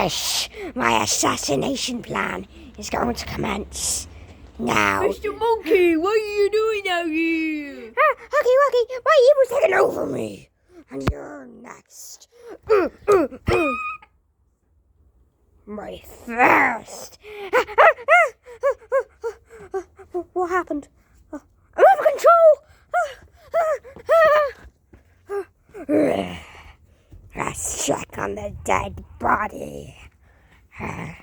Yes, my assassination plan is going to commence now. Mr. Monkey, what are you doing out here? Huggy Wuggy, my evil's taking over me. And you're next. My first. What happened? I'm out of control. Let's check on the dead body. I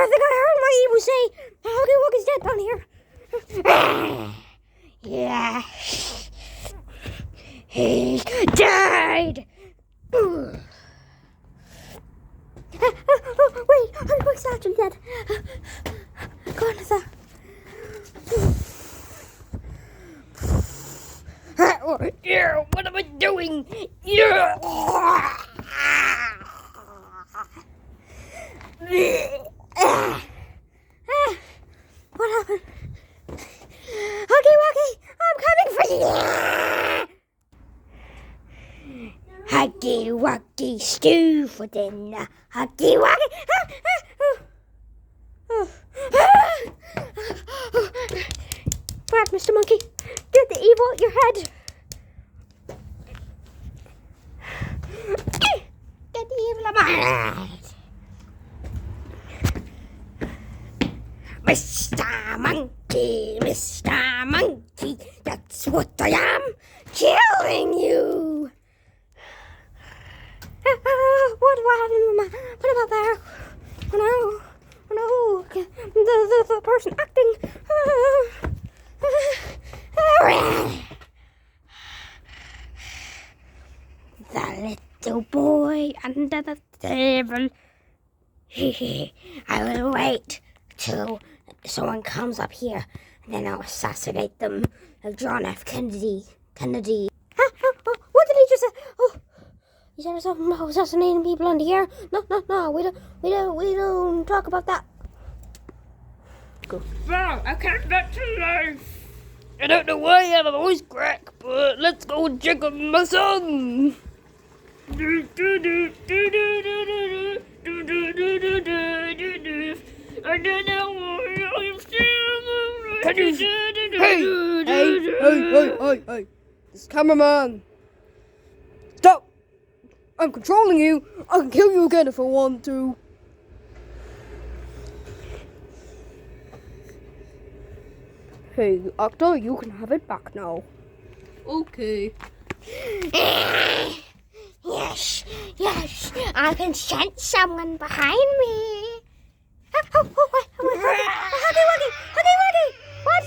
think I heard my evil say, Huggy Wuggy's dead down here. Yeah. He died. Wait, Huggy Wuggy's actually dead. Go on, sir. Yeah, what am I doing? Yeah. What happened? Huggy Wuggy, I'm coming for you. Huggy Wuggy stew for dinner. Huggy Wuggy. Right, Mr. Monkey, get the evil out your head. Get the evil out my head. Mr. Monkey, that's what I am, killing you. What about there? Oh no, the person acting. The little boy under the table. I will wait till someone comes up here, and then I'll assassinate them like John F. Kennedy. What did he just say? Oh, he said something about assassinating people on the air. No, we don't talk about that. Go. Wow, I came back to life. I don't know why I have a voice crack, but let's go and check on my son. I don't know why I'm still. Hey, this cameraman. Stop! I'm controlling you. I can kill you again if I want to. Hey, actor, you can have it back now. Okay. Yes, I can sense someone behind me. Huggy Wuggy! What?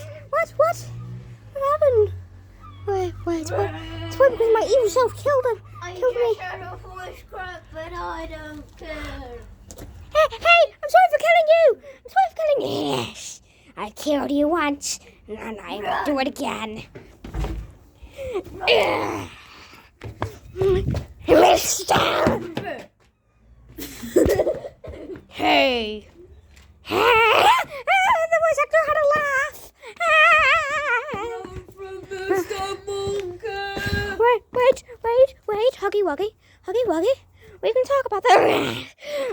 What happened? Wait, it's because my evil self killed me. I had a voice crack, but I don't care. Hey, I'm sorry for killing you. Yes, I killed you once, and I will do it again. Mister! Hey! The voice actor had a laugh! From Mr. Monkey. Wait, Huggy Wuggy, we can talk about that.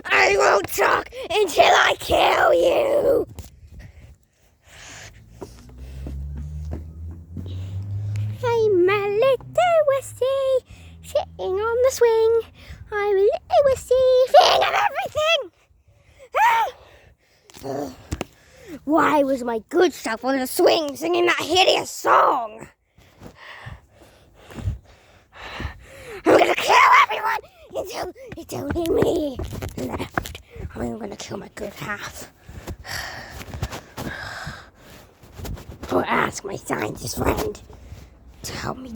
I won't talk until I kill you! I'm a little wussy, sitting on the swing. I'm a little wussy, feeling of everything. Why was my good self on the swing singing that hideous song? I'm gonna kill everyone until it's only me left. I'm gonna kill my good half. Or ask my scientist friend to help me.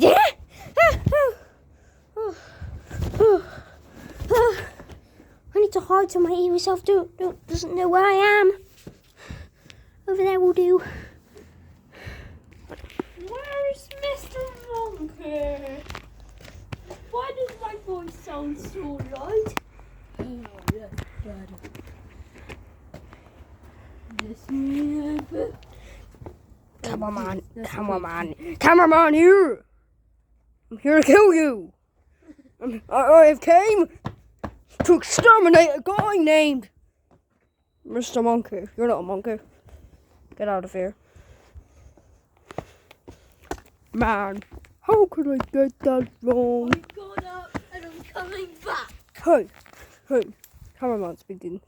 I need to hide so my evil self doesn't know where I am. Over there will do. Where's Mr. Monkey? Why does my voice sound so light? Cameraman here! I'm here to kill you! I have came to exterminate a guy named Mr. Monkey. You're not a monkey. Get out of here. Man, how could I get that wrong? I got up and I'm coming back. Hey, cameraman speaking.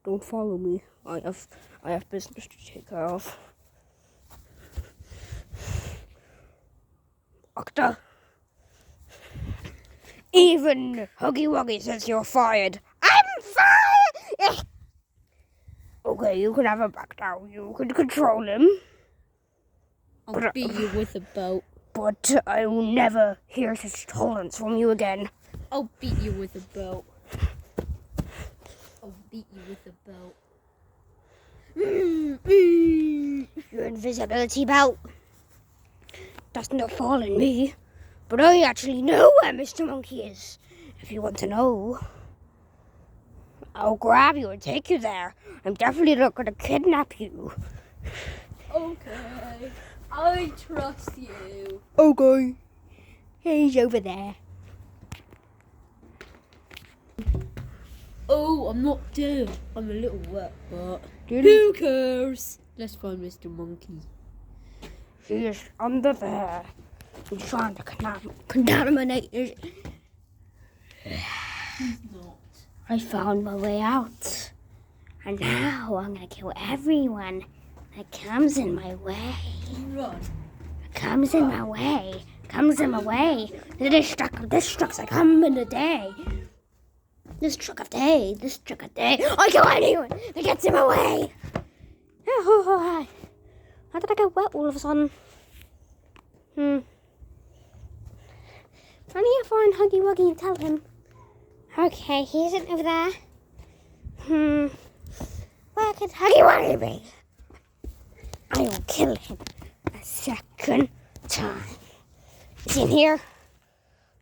Don't follow me. I have business to take care of. Doctor. Even Huggy Wuggy says you're fired. I'm fired! Okay, you can have him back now. You can control him. I'll beat you with a belt. But I will never hear such tolerance from you again. I'll beat you with a belt. I'll beat you with a belt. Your invisibility belt does not fall on me. But I actually know where Mr. Monkey is. If you want to know, I'll grab you and take you there. I'm definitely not going to kidnap you. Okay. I trust you. Okay. He's over there. Oh, I'm not dead. I'm a little wet, but who cares? Let's find Mr. Monkey. He is under there. He's trying to contaminate it. He's not. I found my way out. And now I'm gonna kill everyone that comes in my way. Run. Comes in my way. Comes in my way. This truck's like coming today. This truck of day. I kill anyone that gets in my way. How did I get wet all of a sudden? I need to find Huggy Wuggy and tell him. Okay, he's over there. Where could Huggy Wuggy be? I will kill him a second time. Is he in here?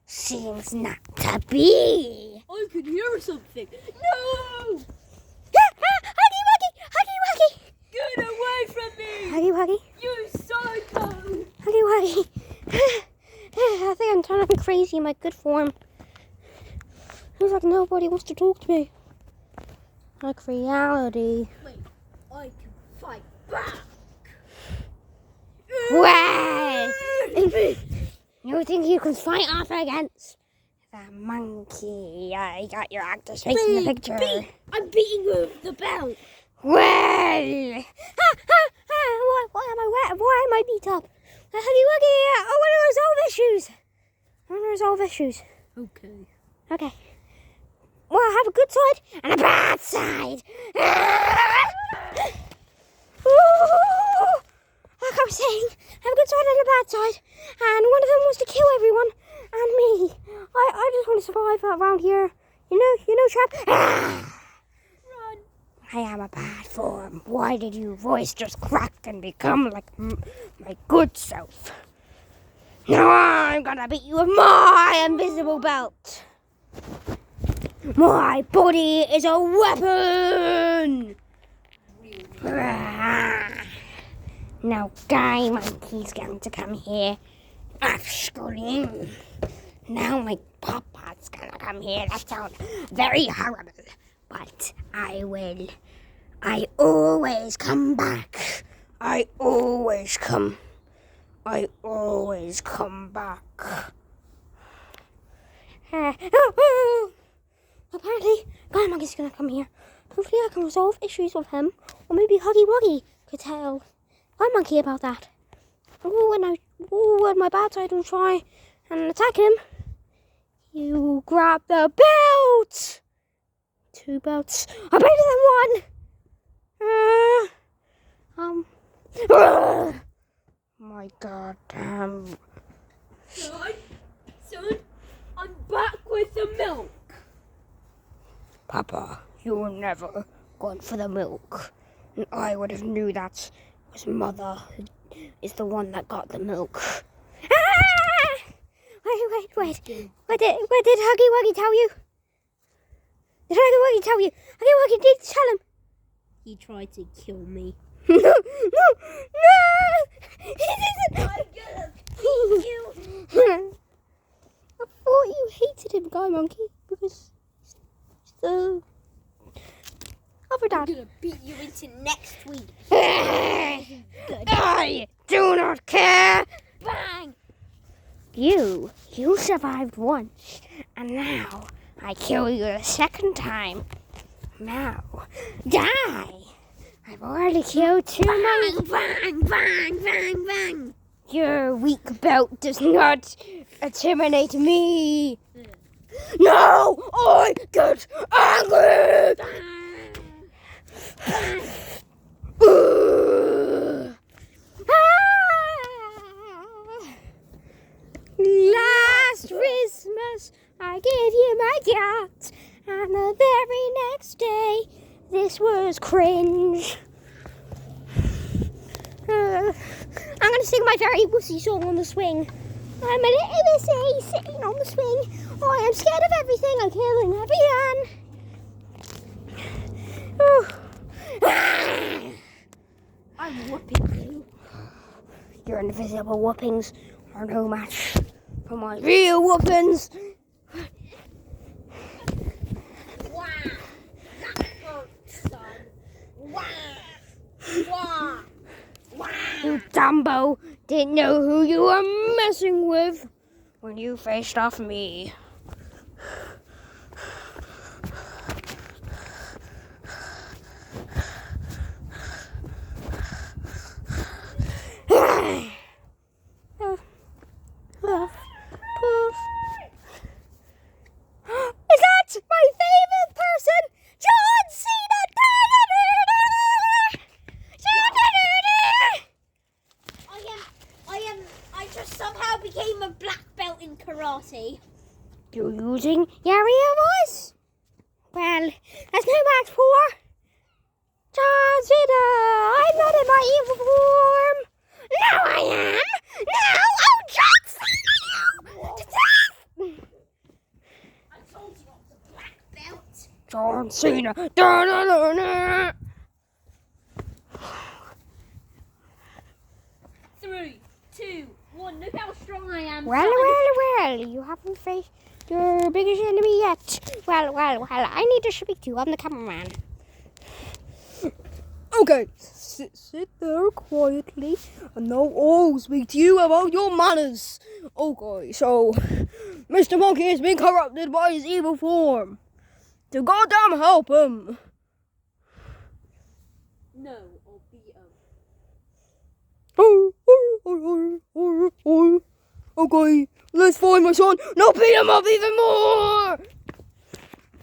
Seems not to be. I can hear something. No! Huggy Wuggy! Get away from me! Huggy Wuggy! You psycho! Huggy Wuggy! I think I'm turning crazy in my good form. Feels like nobody wants to talk to me. Like reality. Wait, I can fight back. Well, you think you can fight off against the monkey? I got your actor's face in the picture. I'm beating you with the belt. Well, why am I beat up? Huggy Wuggy, I want to resolve issues. Okay. Okay. Well, I have a good side and a bad side. Like I was saying, I have a good side and a bad side. And one of them wants to kill everyone and me. I just want to survive around here. You know, Trap. Run. I am a bad form. Why did your voice just crack and become like my good self? Now I'm gonna beat you with my invisible belt. My body is a weapon. Now Guy Monkey's going to come here. I scream. Now my papa's gonna come here. That sounds very horrible. But I will. I always come back. I always come back. Apparently, Guy Monkey's gonna come here. Hopefully I can resolve issues with him. Or maybe Huggy Wuggy could tell Guy Monkey about that. When my bad side will try and attack him, you grab the belt! 2 belts are better than 1! My goddamn... Son, I'm back with the milk. Papa, you were never going for the milk. And I would have knew that was Mother is the one that got the milk. Wait. What did Huggy Wuggy tell you? Did Huggy Wuggy tell you? Huggy Wuggy did tell him. He tried to kill me. No! He didn't. I'm gonna beat you. thought you hated him, Guy Monkey, because he's the other dad. I'm gonna beat you into next week. I do not care. Bang! You survived once, and now I kill you the second time. Now, die! I've already killed 2 monkeys. Bang! Bang! Bang! Bang! Your weak belt does not intimidate me. No, I get angry. Last Christmas, I gave you my cat, and the very next day, this was cringe. I'm gonna sing my very wussy song on the swing. I'm a little wussy sitting on the swing. I am scared of everything. I'm killing everyone. I'm whooping you. Your invisible whoopings are no match for my real whoopings. Wow! That hurts, son. Wow! Wow! Wow! You Dumbo didn't know who you were messing with when you faced off me. Is that my favorite person, John Cena? I just somehow became a black belt in karate. You're using your real voice? Well, that's no match for John Cena. I'm not in my evil form. Now I am. Now, oh, John Cena, you to death. I told you I was a black belt. John Cena. Da-da-da-da. 3, 2, 1. Look how strong I am. Well, you haven't faced your biggest enemy yet. Well, I need to speak to you. I'm the cameraman. Okay, sit there quietly, and now I'll speak to you about your manners. Okay, so Mr. Monkey has been corrupted by his evil form. So goddamn help him. No, I'll beat him. Okay, let's find my son. Now beat him up even more.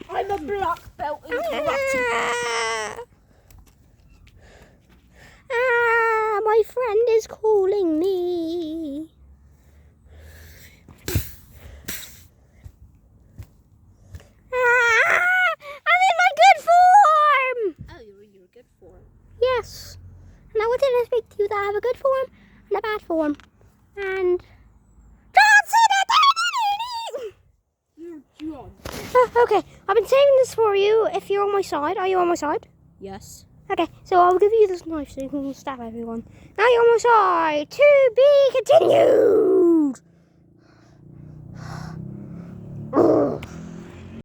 I'm a black belt in karate. My friend is calling me. I'm in my good form. Oh, you're in your good form. Yes. And I wanted to speak to you that I have a good form and a bad form. And John Cena. You're John. Okay, I've been saving this for you. If you're on my side, are you on my side? Yes. Okay, so I'll give you this knife so you can stab everyone. Now you're on my side. To be continued.